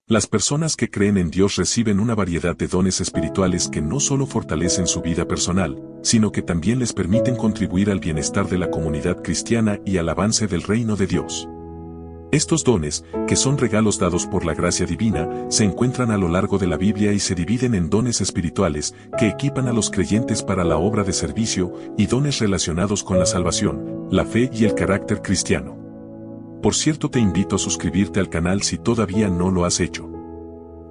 Las personas que creen en Dios reciben una variedad de dones espirituales que no solo fortalecen su vida personal, sino que también les permiten contribuir al bienestar de la comunidad cristiana y al avance del reino de Dios. Estos dones, que son regalos dados por la gracia divina, se encuentran a lo largo de la Biblia y se dividen en dones espirituales, que equipan a los creyentes para la obra de servicio, y dones relacionados con la salvación, la fe y el carácter cristiano. Por cierto, te invito a suscribirte al canal si todavía no lo has hecho.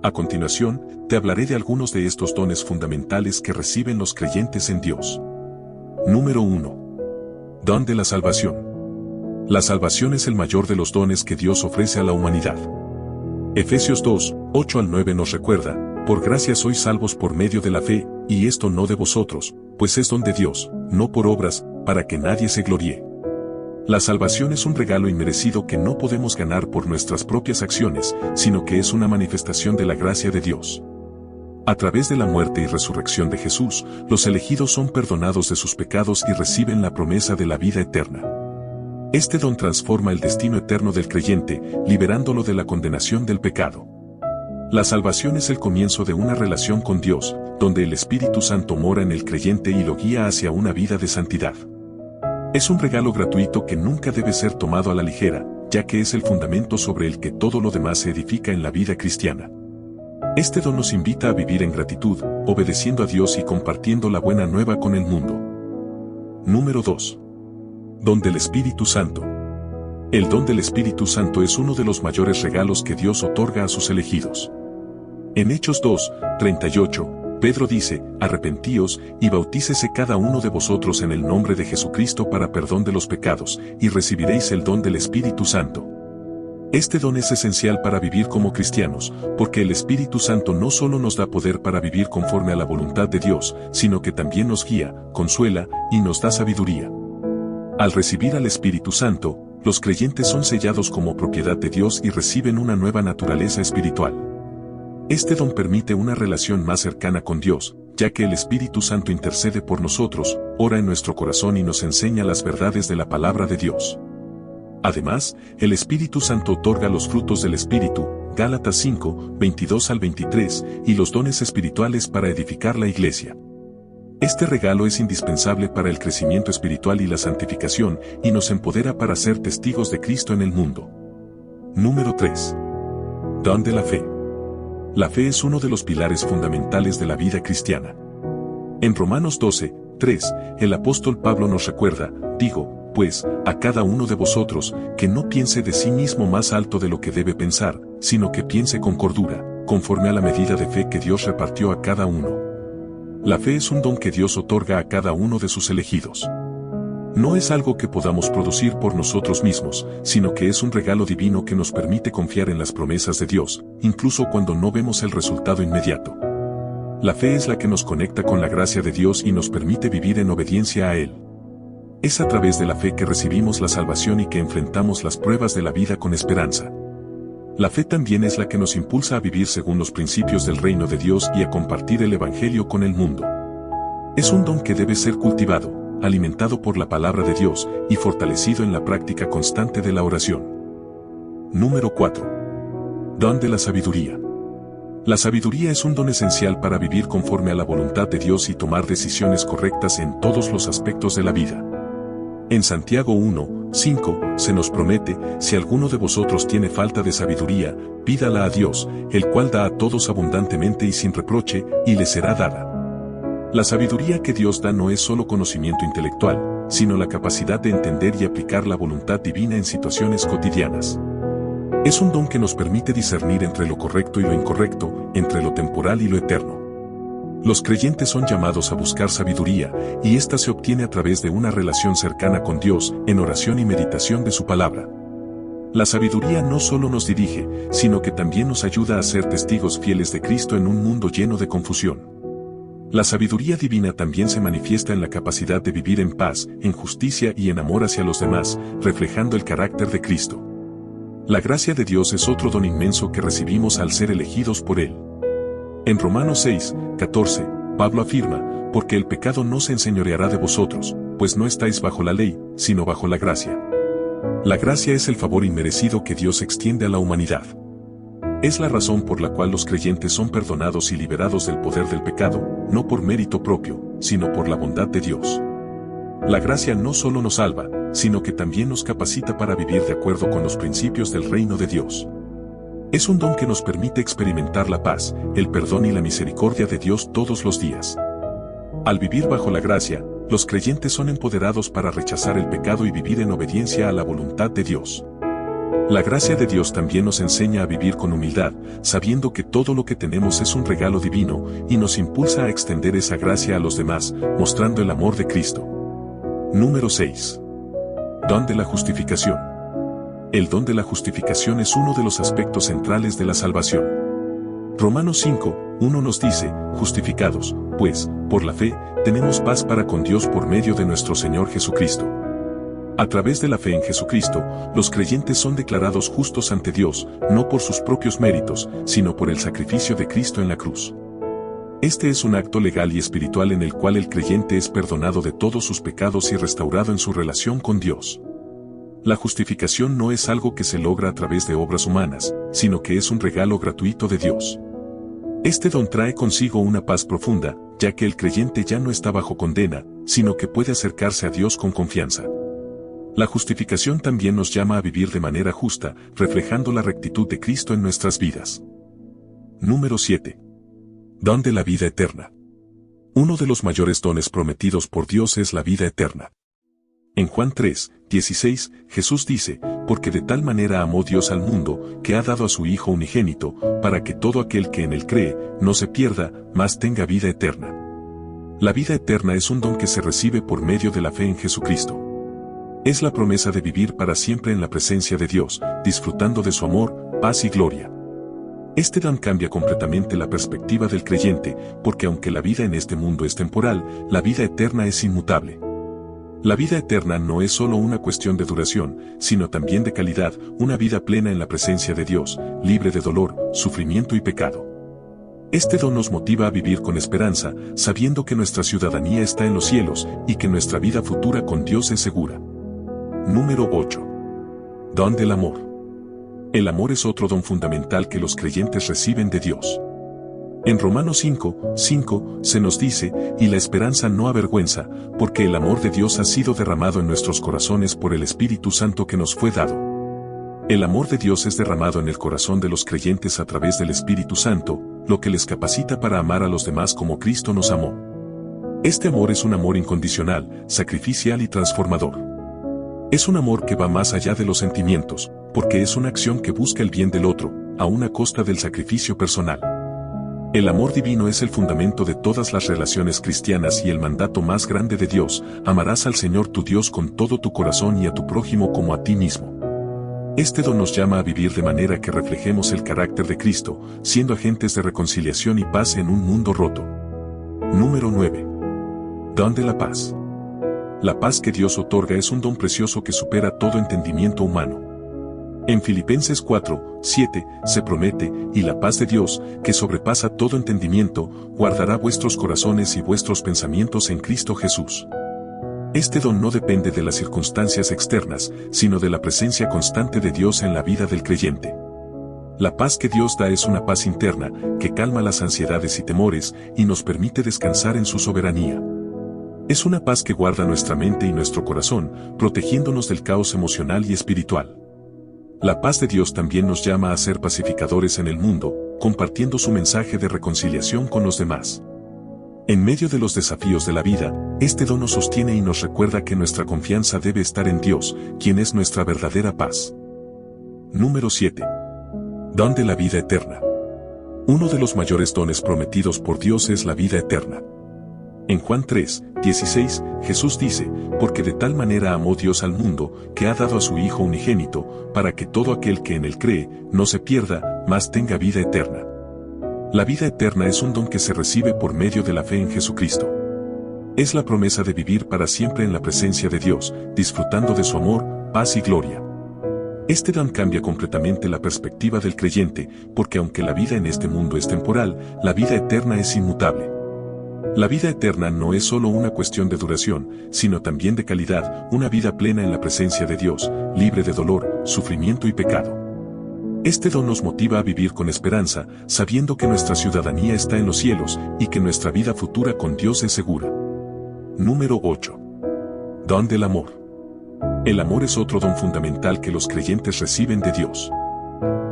A continuación, te hablaré de algunos de estos dones fundamentales que reciben los creyentes en Dios. Número 1. Don de la salvación. La salvación es el mayor de los dones que Dios ofrece a la humanidad. Efesios 2, 8 al 9 nos recuerda: por gracia sois salvos por medio de la fe, y esto no de vosotros, pues es don de Dios, no por obras, para que nadie se gloríe. La salvación es un regalo inmerecido que no podemos ganar por nuestras propias acciones, sino que es una manifestación de la gracia de Dios. A través de la muerte y resurrección de Jesús, los elegidos son perdonados de sus pecados y reciben la promesa de la vida eterna. Este don transforma el destino eterno del creyente, liberándolo de la condenación del pecado. La salvación es el comienzo de una relación con Dios, donde el Espíritu Santo mora en el creyente y lo guía hacia una vida de santidad. Es un regalo gratuito que nunca debe ser tomado a la ligera, ya que es el fundamento sobre el que todo lo demás se edifica en la vida cristiana. Este don nos invita a vivir en gratitud, obedeciendo a Dios y compartiendo la buena nueva con el mundo. Número 2. Don del Espíritu Santo. El don del Espíritu Santo es uno de los mayores regalos que Dios otorga a sus elegidos. En Hechos 2, 38, Pedro dice: arrepentíos, y bautícese cada uno de vosotros en el nombre de Jesucristo para perdón de los pecados, y recibiréis el don del Espíritu Santo. Este don es esencial para vivir como cristianos, porque el Espíritu Santo no solo nos da poder para vivir conforme a la voluntad de Dios, sino que también nos guía, consuela, y nos da sabiduría. Al recibir al Espíritu Santo, los creyentes son sellados como propiedad de Dios y reciben una nueva naturaleza espiritual. Este don permite una relación más cercana con Dios, ya que el Espíritu Santo intercede por nosotros, ora en nuestro corazón y nos enseña las verdades de la palabra de Dios. Además, el Espíritu Santo otorga los frutos del Espíritu, Gálatas 5, 22 al 23, y los dones espirituales para edificar la iglesia. Este regalo es indispensable para el crecimiento espiritual y la santificación, y nos empodera para ser testigos de Cristo en el mundo. Número 3. Don de la fe. La fe es uno de los pilares fundamentales de la vida cristiana. En Romanos 12, 3, el apóstol Pablo nos recuerda: digo, pues, a cada uno de vosotros, que no piense de sí mismo más alto de lo que debe pensar, sino que piense con cordura, conforme a la medida de fe que Dios repartió a cada uno. La fe es un don que Dios otorga a cada uno de sus elegidos. No es algo que podamos producir por nosotros mismos, sino que es un regalo divino que nos permite confiar en las promesas de Dios, incluso cuando no vemos el resultado inmediato. La fe es la que nos conecta con la gracia de Dios y nos permite vivir en obediencia a Él. Es a través de la fe que recibimos la salvación y que enfrentamos las pruebas de la vida con esperanza. La fe también es la que nos impulsa a vivir según los principios del reino de Dios y a compartir el Evangelio con el mundo. Es un don que debe ser cultivado, alimentado por la palabra de Dios y fortalecido en la práctica constante de la oración. Número 4. Don de la sabiduría. La sabiduría es un don esencial para vivir conforme a la voluntad de Dios y tomar decisiones correctas en todos los aspectos de la vida. En Santiago 1, 5, se nos promete: si alguno de vosotros tiene falta de sabiduría, pídala a Dios, el cual da a todos abundantemente y sin reproche, y le será dada. La sabiduría que Dios da no es solo conocimiento intelectual, sino la capacidad de entender y aplicar la voluntad divina en situaciones cotidianas. Es un don que nos permite discernir entre lo correcto y lo incorrecto, entre lo temporal y lo eterno. Los creyentes son llamados a buscar sabiduría, y ésta se obtiene a través de una relación cercana con Dios, en oración y meditación de su palabra. La sabiduría no solo nos dirige, sino que también nos ayuda a ser testigos fieles de Cristo en un mundo lleno de confusión. La sabiduría divina también se manifiesta en la capacidad de vivir en paz, en justicia y en amor hacia los demás, reflejando el carácter de Cristo. La gracia de Dios es otro don inmenso que recibimos al ser elegidos por Él. En Romanos 6, 14, Pablo afirma: porque el pecado no se enseñoreará de vosotros, pues no estáis bajo la ley, sino bajo la gracia. La gracia es el favor inmerecido que Dios extiende a la humanidad. Es la razón por la cual los creyentes son perdonados y liberados del poder del pecado, no por mérito propio, sino por la bondad de Dios. La gracia no solo nos salva, sino que también nos capacita para vivir de acuerdo con los principios del reino de Dios. Es un don que nos permite experimentar la paz, el perdón y la misericordia de Dios todos los días. Al vivir bajo la gracia, los creyentes son empoderados para rechazar el pecado y vivir en obediencia a la voluntad de Dios. La gracia de Dios también nos enseña a vivir con humildad, sabiendo que todo lo que tenemos es un regalo divino, y nos impulsa a extender esa gracia a los demás, mostrando el amor de Cristo. Número 6. Don de la justificación. El don de la justificación es uno de los aspectos centrales de la salvación. Romanos 5:1 nos dice, justificados, pues, por la fe, tenemos paz para con Dios por medio de nuestro Señor Jesucristo. A través de la fe en Jesucristo, los creyentes son declarados justos ante Dios, no por sus propios méritos, sino por el sacrificio de Cristo en la cruz. Este es un acto legal y espiritual en el cual el creyente es perdonado de todos sus pecados y restaurado en su relación con Dios. La justificación no es algo que se logra a través de obras humanas, sino que es un regalo gratuito de Dios. Este don trae consigo una paz profunda, ya que el creyente ya no está bajo condena, sino que puede acercarse a Dios con confianza. La justificación también nos llama a vivir de manera justa, reflejando la rectitud de Cristo en nuestras vidas. Número 7. Don de la vida eterna. Uno de los mayores dones prometidos por Dios es la vida eterna. En Juan 3:16, Jesús dice, porque de tal manera amó Dios al mundo, que ha dado a su Hijo unigénito, para que todo aquel que en él cree, no se pierda, mas tenga vida eterna. La vida eterna es un don que se recibe por medio de la fe en Jesucristo. Es la promesa de vivir para siempre en la presencia de Dios, disfrutando de su amor, paz y gloria. Este don cambia completamente la perspectiva del creyente, porque aunque la vida en este mundo es temporal, la vida eterna es inmutable. La vida eterna no es solo una cuestión de duración, sino también de calidad, una vida plena en la presencia de Dios, libre de dolor, sufrimiento y pecado. Este don nos motiva a vivir con esperanza, sabiendo que nuestra ciudadanía está en los cielos y que nuestra vida futura con Dios es segura. Número 8. Don del amor. El amor es otro don fundamental que los creyentes reciben de Dios. En Romanos 5:5 se nos dice, y la esperanza no avergüenza, porque el amor de Dios ha sido derramado en nuestros corazones por el Espíritu Santo que nos fue dado. El amor de Dios es derramado en el corazón de los creyentes a través del Espíritu Santo, lo que les capacita para amar a los demás como Cristo nos amó. Este amor es un amor incondicional, sacrificial y transformador. Es un amor que va más allá de los sentimientos, porque es una acción que busca el bien del otro, a una costa del sacrificio personal. El amor divino es el fundamento de todas las relaciones cristianas y el mandato más grande de Dios, amarás al Señor tu Dios con todo tu corazón y a tu prójimo como a ti mismo. Este don nos llama a vivir de manera que reflejemos el carácter de Cristo, siendo agentes de reconciliación y paz en un mundo roto. Número 9. Don de la paz. La paz que Dios otorga es un don precioso que supera todo entendimiento humano. En Filipenses 4:7 se promete, y la paz de Dios, que sobrepasa todo entendimiento, guardará vuestros corazones y vuestros pensamientos en Cristo Jesús. Este don no depende de las circunstancias externas, sino de la presencia constante de Dios en la vida del creyente. La paz que Dios da es una paz interna, que calma las ansiedades y temores, y nos permite descansar en su soberanía. Es una paz que guarda nuestra mente y nuestro corazón, protegiéndonos del caos emocional y espiritual. La paz de Dios también nos llama a ser pacificadores en el mundo, compartiendo su mensaje de reconciliación con los demás. En medio de los desafíos de la vida, este don nos sostiene y nos recuerda que nuestra confianza debe estar en Dios, quien es nuestra verdadera paz. Número 7. Don de la vida eterna. Uno de los mayores dones prometidos por Dios es la vida eterna. En Juan 3:16, Jesús dice, porque de tal manera amó Dios al mundo, que ha dado a su Hijo unigénito, para que todo aquel que en él cree, no se pierda, mas tenga vida eterna. La vida eterna es un don que se recibe por medio de la fe en Jesucristo. Es la promesa de vivir para siempre en la presencia de Dios, disfrutando de su amor, paz y gloria. Este don cambia completamente la perspectiva del creyente, porque aunque la vida en este mundo es temporal, la vida eterna es inmutable. La vida eterna no es solo una cuestión de duración, sino también de calidad, una vida plena en la presencia de Dios, libre de dolor, sufrimiento y pecado. Este don nos motiva a vivir con esperanza, sabiendo que nuestra ciudadanía está en los cielos y que nuestra vida futura con Dios es segura. Número 8. Don del amor. El amor es otro don fundamental que los creyentes reciben de Dios.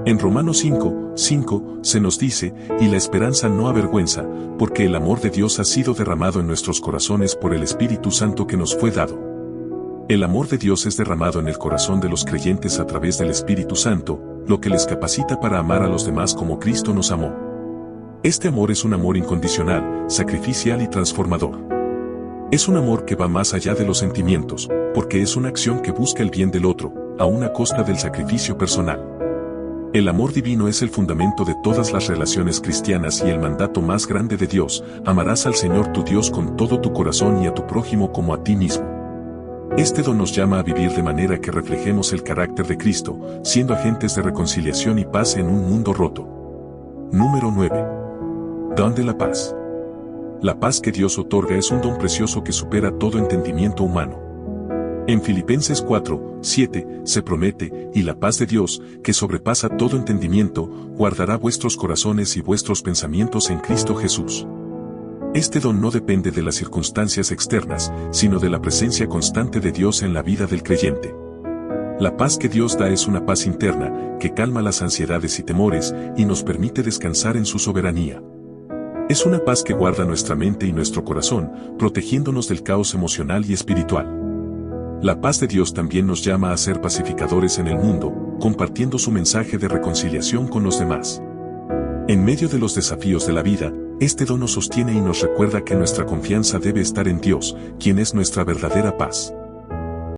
En Romanos 5:5 se nos dice, y la esperanza no avergüenza, porque el amor de Dios ha sido derramado en nuestros corazones por el Espíritu Santo que nos fue dado. El amor de Dios es derramado en el corazón de los creyentes a través del Espíritu Santo, lo que les capacita para amar a los demás como Cristo nos amó. Este amor es un amor incondicional, sacrificial y transformador. Es un amor que va más allá de los sentimientos, porque es una acción que busca el bien del otro, a una costa del sacrificio personal. El amor divino es el fundamento de todas las relaciones cristianas y el mandato más grande de Dios: amarás al Señor tu Dios con todo tu corazón y a tu prójimo como a ti mismo. Este don nos llama a vivir de manera que reflejemos el carácter de Cristo, siendo agentes de reconciliación y paz en un mundo roto. Número 9. Don de la paz. La paz que Dios otorga es un don precioso que supera todo entendimiento humano. En Filipenses 4:7 se promete, y la paz de Dios, que sobrepasa todo entendimiento, guardará vuestros corazones y vuestros pensamientos en Cristo Jesús. Este don no depende de las circunstancias externas, sino de la presencia constante de Dios en la vida del creyente. La paz que Dios da es una paz interna, que calma las ansiedades y temores, y nos permite descansar en su soberanía. Es una paz que guarda nuestra mente y nuestro corazón, protegiéndonos del caos emocional y espiritual. La paz de Dios también nos llama a ser pacificadores en el mundo, compartiendo su mensaje de reconciliación con los demás. En medio de los desafíos de la vida, este don nos sostiene y nos recuerda que nuestra confianza debe estar en Dios, quien es nuestra verdadera paz.